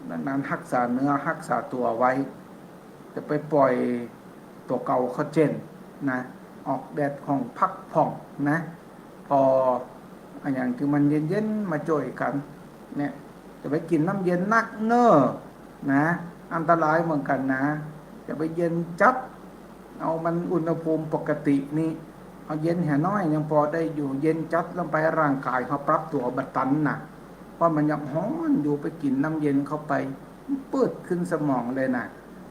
ดังนั้นรักษาเนื้อรักษาตัวไว้จะไปปล่อยตัวเกาเขาเจนนะออกแดดของพักผ่องนะพออย่างที่มันเย็นๆมาจ่อยกันเนี่ยจะไปกินน้ำเย็นนักเนอนะอันตรายเหมือนกันนะจะไปเย็นจัดเอามันอุณหภูมิปกตินี่เอาเย็นแห่น้อยยังพอได้อยู่เย็นจัดลงไปร่างกายเขาปรับตัวบัดตันนะเพราะมันยังฮ้อนอยู่ไปกินน้ำเย็นเข้าไปเปิดขึ้นสมองเลยนะ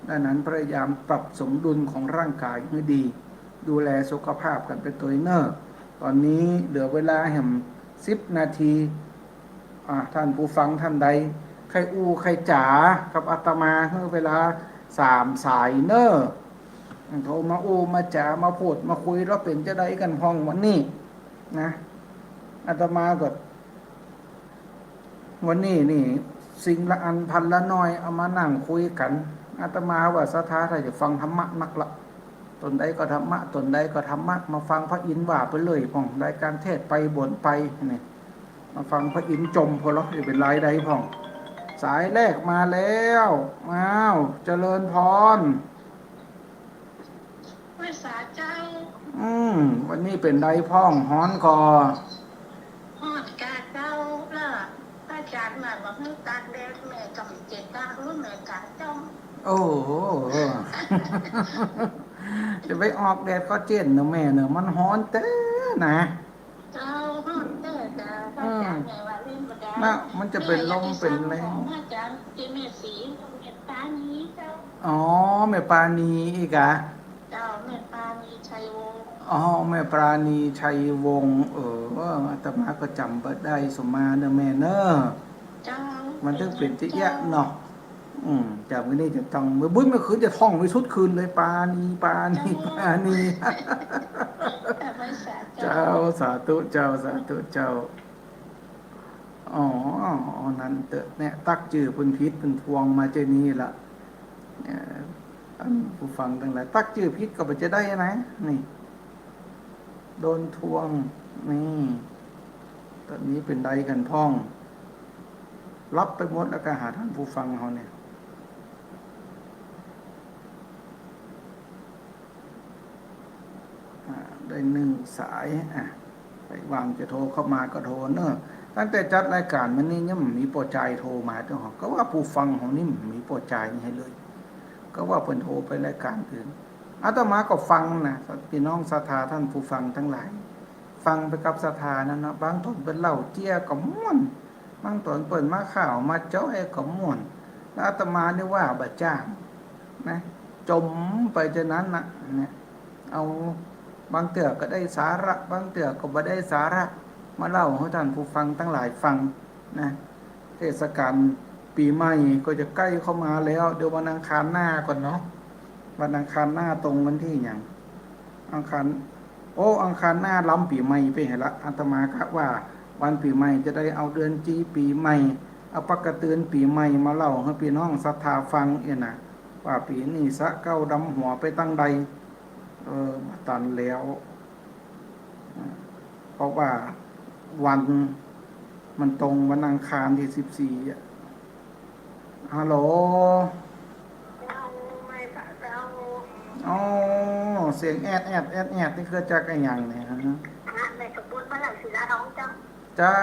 ดังนั้นพยายามปรับสมดุลของร่างกายให้ดีดูแลสุขภาพกันเป็นตัวเนอร์ตอนนี้เหลือเวลาแห่ง10 นาทีท่านผู้ฟังท่านใดใครใครจ๋ากับอาตมาเมื่อเวลา3 สายเนอร์โทรมามาจ๋ามาพูดมาคุยแล้วเป็นจะได้กันพ้องวันนี้นะอาตมาก็วันนี้นี่สิ่งละอันพันละน้อยเอามานั่งคุยกันอาตมาว่าศรัทธาถ้าจะฟังธรรมะนักละตนใดก็ธรรมะตนใดก็ธรรมะมาฟังพระอินทร์ว่าไปเลยพ่องรายการเทศไปบ่นไปนี่มาฟังพระอินทร์จมพอแล้วจะเป็นรายใดพ่องสายแรกมาแล้วเจริญพรไม่สาเจ้าวันนี้เป็นใดพ่องฮ้อนคอฮอดกาเจ้าล่ะอาจารย์มาบอกให้ตากแดดแม่กำเจ็ดตากรู้แม่กาเจ้าโอ้โหจะไปออกแดดก็เจียนเนอะแม่เนอะมันฮ้อนเต้นะเจ้าฮอดเต้จ้าอาจารย์แม่ว่าเล่นประดา นะมันจะเป็นลมเป็นแร ของ งอาจารย์เจเมสีเมตตานี้เจ้าอ๋อแม่ปราณีอีกอะ เจ้าเมตตานีชัยวงศ์อ๋อแม่ปราณีชัยวงศ์อาตมาก็จำบ่ได้สมมาเนอะแม่เนอะเจ้ามันถึงเป็นที่แยะเนาะจากวันนี้จะต้องเมื่อบุ้ยเมื่อคืนจะท่องไปชุดคืนเลยปราณีปราณีปราณี แต่ไม่สาเจ้า เจ้าสาธุเจ้าสาธุเจ้าอ๋อนั่นเตอะเนี่ยตักจื่อเพิ่นพิษเพิ่นทวงมาเจนี้ละเนี่ยอันผู้ฟังทั้งหลายตักจื่อพิษก็บ่จะได้นะนี่โดนทวงนี่ตอนนี้เป็นใดกันพ้อง รับไปหมดแล้วก็หาท่านผู้ฟังเขาเนี่ยได้1 สายไปวางจะโทรเข้ามาก็โทรเนอะตั้งแต่จัดรายการมันนี่ยังมีโปรใจโทรมาเจ้าของก็ว่าผู้ฟังของนี่มีโปรใจให้เลย ก็ว่าเพิ่นโทรไปรายการอื่นอาตมาก็ฟังนะพี่น้องศรัทธาท่านผู้ฟังทั้งหลายฟังไปกับศรัทธานั้นนะบางตอนเป็นเล่าเจี้ยก็ม่วนบางตอนเปิดมาข่าวมาเจ้าไอ้ก็ม่วนแล้วอาตมานี่ว่าบ่จ้างนะจมไปจากนั้นนะเนี่ยเอาบางเตือก็ได้สาระบางเตือก็บ่ได้สาระมาเล่าให้ท่านผู้ฟังทั้งหลายฟังนะเทศกาลปีใหม่ก็จะใกล้เข้ามาแล้วเดี๋ยววันอังคารหน้าก่อนเนาะวันอังคารหน้าตรงวันที่อย่างอังคารอังคารหน้าล้ำปีใหม่ไปเห็นละอาตมาครับว่าวันปีใหม่จะได้เอาเดือนจีปีใหม่เอาปักกระเตือนปีใหม่มาเล่าให้พี่น้องศรัทธาฟังนะว่าปีนี้สะเก้าดำหัวไปตั้งใดมาตันแล้วเพราะว่าวันมันตรงวันอังคารที่14ฮัลโหลอ๋อเสียงแอดนี่คือจากอะไรอย่างเนี่ยฮะแม่สมบูรณ์เมื่อไหร่สิละน้องเจ้าเจ้า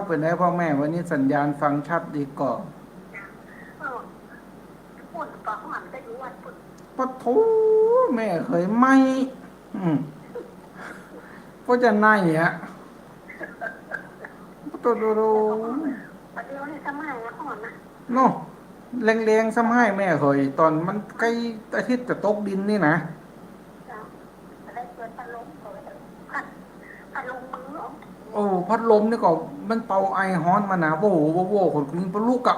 เป็นไงพ่อแม่วันนี้สัญญาณฟังชัดดีก่อนพูดต่อข้างหลังก็อยู่วันพุธปะทูแม่เคยไม่เพราะจะไหนอ่ะโตโดประเดี๋ยวนี้ทำไมแล้วก่อนนะโน่แรงๆซ้ำให้แม่เคยตอนมันใกล้อาทิตย์จะตกดินนี่นะได้เกิดพัดลมพัดลมมือพัดลมนี่ก็มันเป่าไอฮ้อนมาหนาโว้คนนี้ปลุกอะ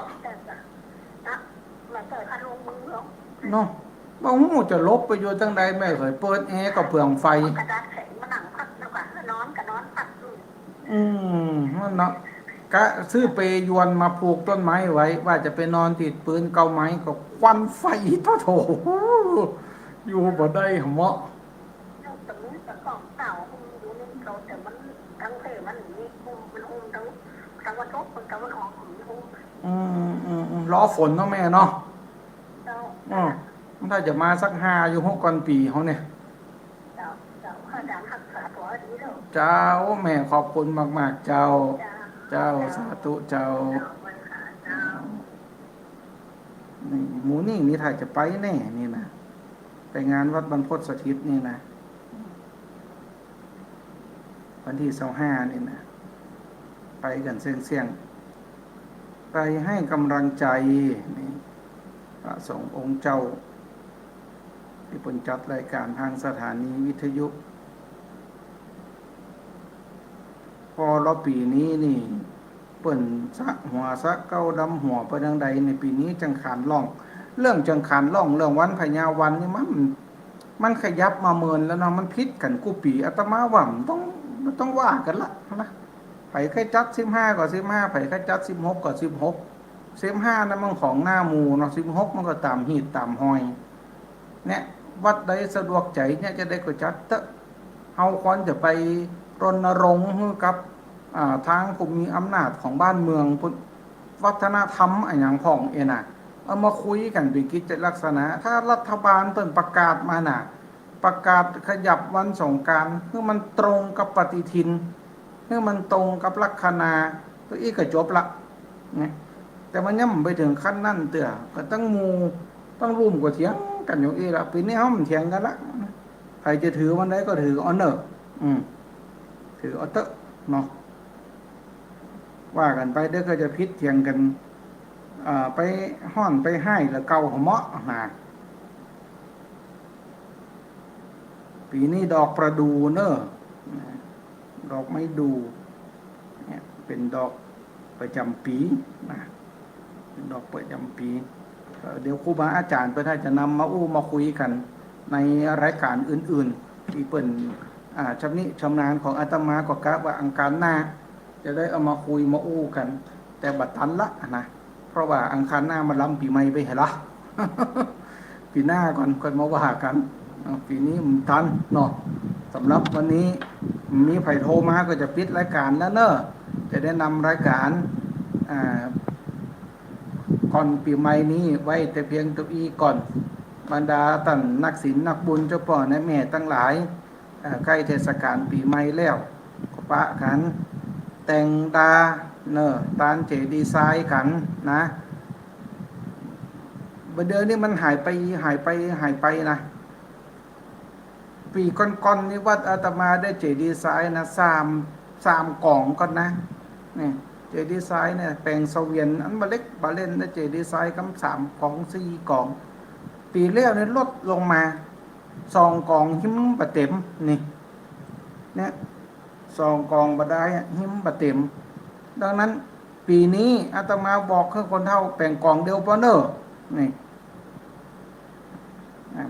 มาเกิดพัดลมมือเนาะบ่ฮู้จะลบไปอยู่จังใดแม่เคยเปิดแอร์ก็เปลืองไฟกระดาษแข็งมาหนังพัดแล้วก็นอนพัดนั่นเนาะกะซื้อเปยวนมาผูกต้นไม้ไว้ว่าจะไปนอนติดปืนเกาไม้ก็ควันไฟโถอยู่บ่ได้เหมาะตรงนี้แต่ของเต่าอยู่ในเขาแต่มันทั้งเตมันนี่มันทั้งตะวันตกตะวันออกล้อฝนเนาะแม่เนาะถ้าจะมาสัก5อยู่6ก่อนปีเขาเนี่ยเจ้าแม่ขอบคุณมากๆเจ้าสาธุเจ้าหมูนี่ถ่ายจะไปแน่นี่นะไปงานวัดบรรพตสถิตนี่นะวันที่25นี่นะไปกันเสี่ยงไปให้กำลังใจนี่พระสงฆ์องค์เจ้าที่เป็นจัดรายการทางสถานีวิทยุพอเราปีนี้นี่เปิ่นสะหัวสะเก้าดำหัวไปดังใดในปีนี้จังขานล่องเรื่องจังขานล่องเรื่องวันพญาวันนี่มันขยับมาเมินแล้วเนาะมันพิษกันกูปีอาตมาว่ามันต้องว่ากันละนะไผใครจัด15ก็15ไผใครจัด16ก็16นั้นมันของหน้าหมู่เนาะ16มันก็ตามหีดตามหอยเนี่ยวัดใดสะดวกใจเนี่ยจะได้ก็จัดเตอะเฮาควรจะไปรณรงค์กับทางผู้มีอำนาจของบ้านเมืองวัฒนธรรมอย่างของน่ะเอามาคุยกันเป็นกิจลักษณะถ้ารัฐบาลเปิ่นประกาศมาน่ะประกาศขยับวันสงกรานต์คือมันตรงกับปฏิทินคือมันตรงกับลัคนาตัวอีกก็จบละเนี่ยแต่มันยังไปถึงขั้นนั้นเตื้อก็ต้องร่วมกว่าเถียงกันอยู่อีละปีนี้เฮามันเถียงกันละใครจะถือวันใดก็ถือเอาเนอะถือเอาเตอะเนาะ ว่ากันไปเด้อก็จะพิษเถียงกันไปห้อนไปให้แล้วเกาหัวเมาะนะปีนี้ดอกประดูเนอะดอกไม้ดูเนี่ยเป็นดอกประจำปีนะเป็นดอกประจำปีเดี๋ยวครูบาอาจารย์เพื่อจะนำมามาคุยกันในรายการอื่นๆที่เป็นชำนิชำนาญของอาตมาก็กะว่าอังคารหน้าจะได้เอามาคุยมากัน แต่บัดทันละนะเพราะว่าอังคารหน้ามาล้ำปีใหม่ไปเหรอ ปีหน้าก่อนมาว่ากันปีนี้มันทันเนาะสำหรับวันนี้มีไผ่โทรมาก็จะปิดรายการแล้วเนอะจะได้นำรายการก่อนปีใหม่นี้ไว้แต่เพียงตัวอีก่อนบรรดาท่านนักศิลป์นักบุญเจ้าพ่อในแม่ตั้งหลายใกล้เทศกาลปีใหม่แล้วก็ปะกันแต่งตาเนอะตานเจดีไซน์กันนะบัดเดือนนี้มันหายไปนะปีก่อนๆนี่วัดอาตมาได้เจดีไซน์นะสามกล่องก่อนนะนี่เจดีไซน์เนี่ยแปลงเสวียนอันบาเล็กบาเล่นนะเจดีไซน์คำ3 กล่อง4 กล่องปีแล้วเนี่ยลดลงมา2 กล่องหิมบะเต็มนี่เนี่ย2 กล่องบะได้หิมบะเต็มดังนั้นปีนี้อาตมาบอกให้คนเท่าแปลงกล่องเดียวพอเนอะนี่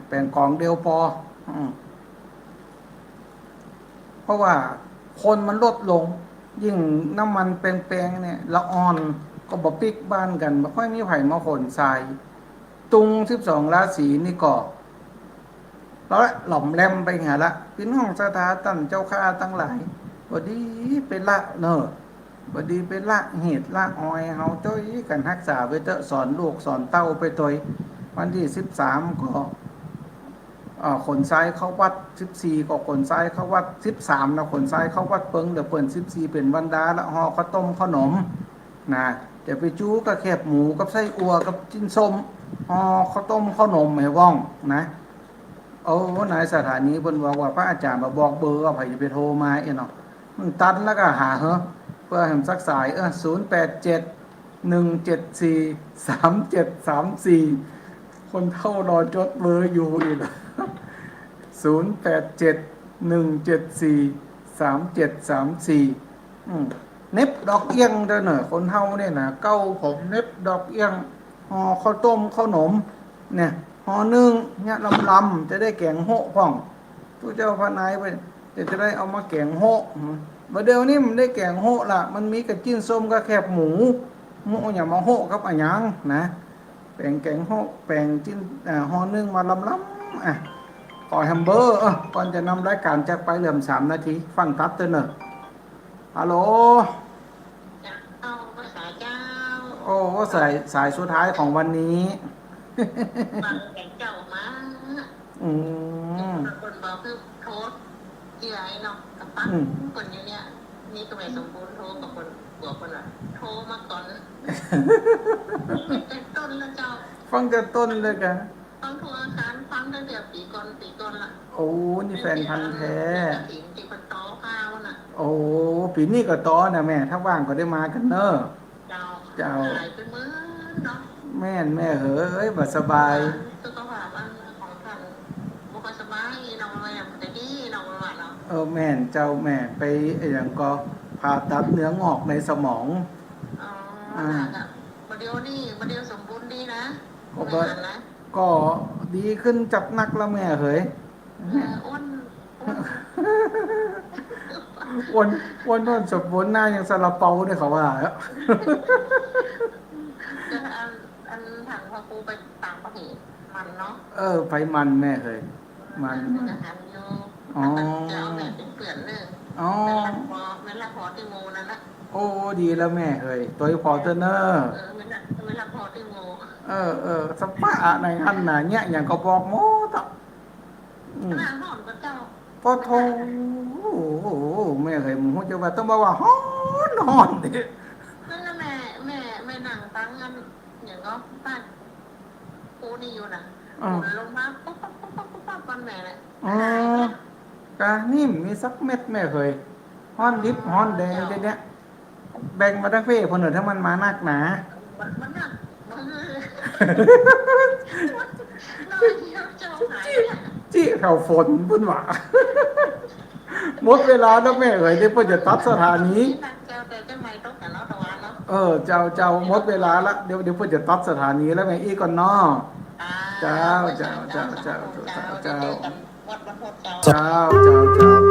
แปลงกล่องเดียวพอเพราะว่าคนมันลดลงยิ่งน้ำมันแปลงๆเนี่ยละอ่อนก็บ่ปิกบ้านกันไม่ค่อยมีไผมาขนทรายตุง12 ราศีนี่ก็แล้วหล่อมแหลมไปหาละพี่น้องสถาตันเจ้าข้าตั้งหลายบ่ดีเป็นละเนอะบ่ดีเป็นละเหตุละออยเฮาจ้อยกันรักษาไว้เตอะสอนลูกสอนเต้าไปตัววันที่13ก็ขนทรายเข้าวัด14ก็ขนทรายเข้าวัด13นะขนทรายเข้าวัดเปิงเดี๋ยวเปิ่น14เป็นวันดาละห่อข้าวต้มขนมนะเดี๋ยวไปจู้กับแคบหมูกับไส้อั่วกับจิ้นส้มห่อข้าวต้มขนมให้ว่องนะนายสถานีเพิ่นบอกว่าพระอาจารย์มาบอกเบอร์ว่าไผจะไปโทรมาเนาะมันตันแล้วก็หาเพื่อให้สักสาย087 174 3734คนเท่ารอจดเบอร์อยู่อีก087 174 3734เน็บดอกเอี้ยงเด้อเนอะคนเฮาเนี่ยนะเก้าผมเน็บดอกเอี้ยงห่อข้าวต้มข้าวหนมเนี่ยห่อนึงเนี่ยลำจะได้แกงโหะพ่องผู้เจ้าพระนายไปจะได้เอามาแกงโหะมาเดี๋ยวนี้มันได้แกงโหะละมันมีกระจิ้นส้มก็แคบหมูอย่ามาโหะกับอะหยังนะแปลงแกงโหะแปลงจิ้นห่อนึงมาลำขอแฮมเบอร์ก่อนจะนำรายการจากไปเหลื่อม3 นาทีฟังตัดเตอเนอะฮัลโหลเอาภาษาเจ้าโอ้สายสุดท้ายของวันนี้ฟังแต่เจ้ามาคนบอกคือโทษที่ไรเนาะกับปั้นคนอยู่เนี่ยนี่ก็ไม่สมบูรณ์โทษกับคนหัวคนละโทรมาก่อนแต่ต้นแล้วเจ้าฟังแต่ต้นเลยกันฟังทัวร์คารฟังตั้งแต่ปีก่อนละโอ้นี่แฟนพันธุ์แท้ปีคนต่อข้าวน่ะโอ้ปีนี้ก็ต่อนะแม่ถ้าว่างก็ได้มากันเนอะเจ้าหายไปเมื่อเนาะแม่เฮ้ยบ่สบายสุขภาพของท่านบุคสบายเราอะไรแต่ดีเราอะไรเราแม่เจ้าแม่ไปอย่างก็ผ่าตัดเนื้องอกในสมองประเดี๋ยวสมบูรณ์ดีนะก็ดีขึ้นจับนักแล้วแม่เฮ้ยอ้วนสมบูรณ์หน้ายังซาลาเปาเนี่ยเขาว่าแล้วอันถังพอกูไปต่างประเทศมันเนาะไปมันแม่เฮ้ยมันจะหันอยู่จะเอาแบบเป็นเปลือนเลยเวลาพอที่งูนั่นละโอ้ดีแล้วแม่เฮ้ยตัวพอเตอร์เนอร์เวลาพอที่งูสปะในอันน่ะเนี่ยอย่างก็บอกโมต่อหน้าห้องก็เจ้าพอโทแม่เฮ้ยมึงจะว่าต้องบอกว่าฮ้อนดินั่นแหละแม่หนังตั้งอันอย่างก็ป้าปูนี่อยู่น่ะลงมาปุ๊บวันแม่แหละกะนิ่มมีสักเม็ดแม่เฮ้ยฮ้อนดิบฮ้อนแดงเนี้ย แบ่งมาทั้งเพ่พอหนึ่งถ้ามันมานักหนา มันหนักมันน้อยเดียวเจ้าหายเนี่ย จี้เขาฝนพุ่นหว่า หมดเวลาแล้วแม่เอ๋ยที่เพื่อจะตัดสถานี นักเจ้าแต่จะไม่ต้องแต่ละตะวันแล้ว เจ้าหมดเวลาละเดี๋ยวเพื่อจะตัดสถานีแล้วแม่อีกก่อนเนาะ เจ้า เจอกันวัดพระพุทธเจ้า เจ้า